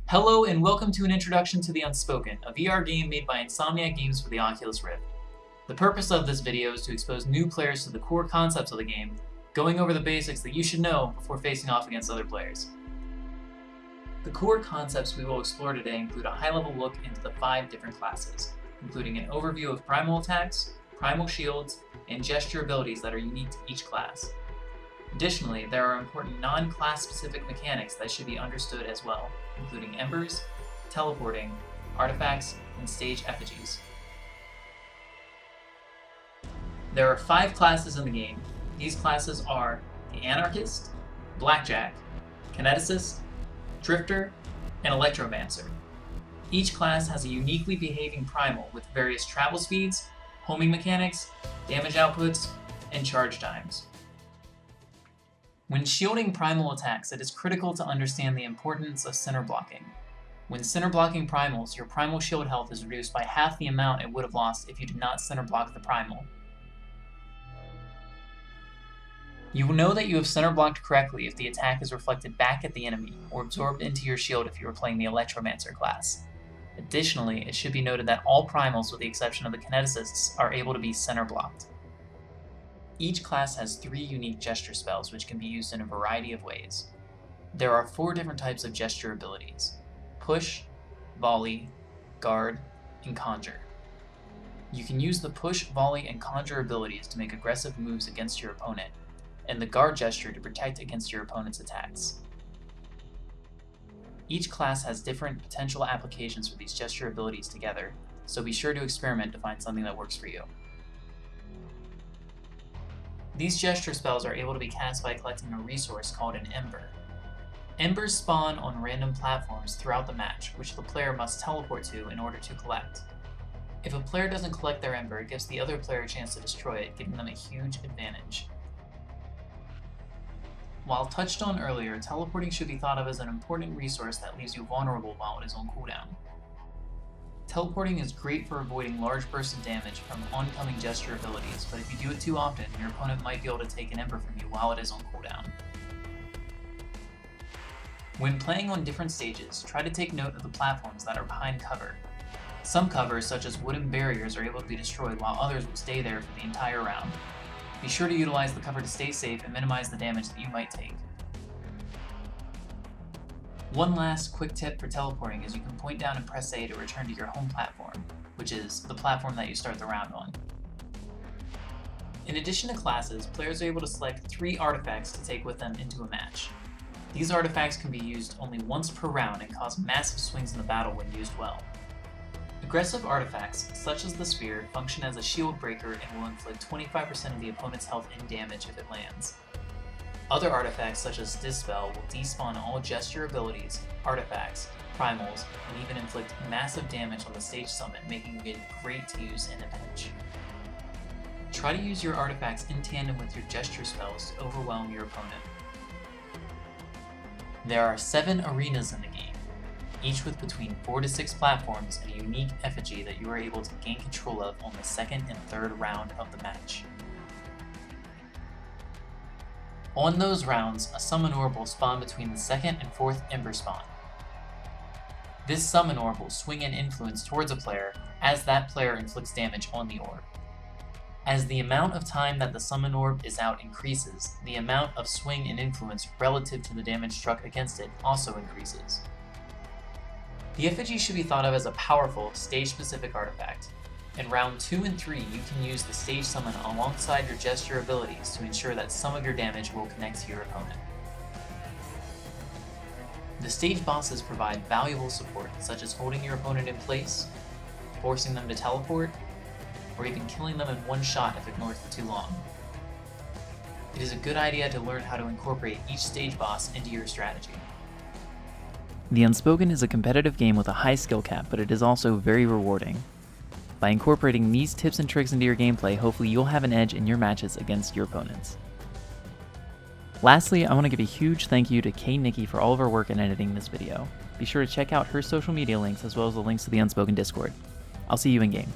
Hello and welcome to an introduction to the Unspoken, a VR game made by Insomniac Games for the Oculus Rift. The purpose of this video is to expose new players to the core concepts of the game, going over the basics that you should know before facing off against other players. The core concepts we will explore today include a high-level look into the 5 different classes, including an overview of primal attacks, primal shields, and gesture abilities that are unique to each class. Additionally, there are important non-class specific mechanics that should be understood as well, including embers, teleporting, artifacts, and stage effigies. There are 5 classes in the game. These classes are the Anarchist, Blackjack, Kineticist, Drifter, and Electromancer. Each class has a uniquely behaving primal with various travel speeds, homing mechanics, damage outputs, and charge times. When shielding primal attacks, it is critical to understand the importance of center blocking. When center blocking primals, your primal shield health is reduced by half the amount it would have lost if you did not center block the primal. You will know that you have center blocked correctly if the attack is reflected back at the enemy, or absorbed into your shield if you are playing the Electromancer class. Additionally, it should be noted that all primals, with the exception of the Kineticists, are able to be center blocked. Each class has 3 unique gesture spells which can be used in a variety of ways. There are 4 different types of gesture abilities: Push, Volley, Guard, and Conjure. You can use the Push, Volley, and Conjure abilities to make aggressive moves against your opponent, and the Guard gesture to protect against your opponent's attacks. Each class has different potential applications for these gesture abilities together, so be sure to experiment to find something that works for you. These gesture spells are able to be cast by collecting a resource called an Ember. Embers spawn on random platforms throughout the match, which the player must teleport to in order to collect. If a player doesn't collect their Ember, it gives the other player a chance to destroy it, giving them a huge advantage. While touched on earlier, teleporting should be thought of as an important resource that leaves you vulnerable while it is on cooldown. Teleporting is great for avoiding large bursts of damage from oncoming gesture abilities, but if you do it too often, your opponent might be able to take an Ember from you while it is on cooldown. When playing on different stages, try to take note of the platforms that are behind cover. Some covers, such as wooden barriers, are able to be destroyed, while others will stay there for the entire round. Be sure to utilize the cover to stay safe and minimize the damage that you might take. One last quick tip for teleporting is you can point down and press A to return to your home platform, which is the platform that you start the round on. In addition to classes, players are able to select 3 artifacts to take with them into a match. These artifacts can be used only once per round and cause massive swings in the battle when used well. Aggressive artifacts, such as the Sphere, function as a shield breaker and will inflict 25% of the opponent's health and damage if it lands. Other artifacts such as Dispel will despawn all gesture abilities, artifacts, primals, and even inflict massive damage on the stage summit, making it great to use in a pinch. Try to use your artifacts in tandem with your gesture spells to overwhelm your opponent. There are 7 arenas in the game, each with between 4 to 6 platforms and a unique effigy that you are able to gain control of on the 2nd and 3rd round of the match. On those rounds, a Summon Orb will spawn between the 2nd and 4th Ember spawn. This Summon Orb will swing an influence towards a player as that player inflicts damage on the orb. As the amount of time that the Summon Orb is out increases, the amount of swing and influence relative to the damage struck against it also increases. The effigy should be thought of as a powerful, stage-specific artifact. In round 2 and 3, you can use the stage summon alongside your gesture abilities to ensure that some of your damage will connect to your opponent. The stage bosses provide valuable support, such as holding your opponent in place, forcing them to teleport, or even killing them in one shot if ignored for too long. It is a good idea to learn how to incorporate each stage boss into your strategy. The Unspoken is a competitive game with a high skill cap, but it is also very rewarding. By incorporating these tips and tricks into your gameplay, hopefully you'll have an edge in your matches against your opponents. Lastly, I want to give a huge thank you to Knikki for all of her work in editing this video. Be sure to check out her social media links as well as the links to the Unspoken Discord. I'll see you in game.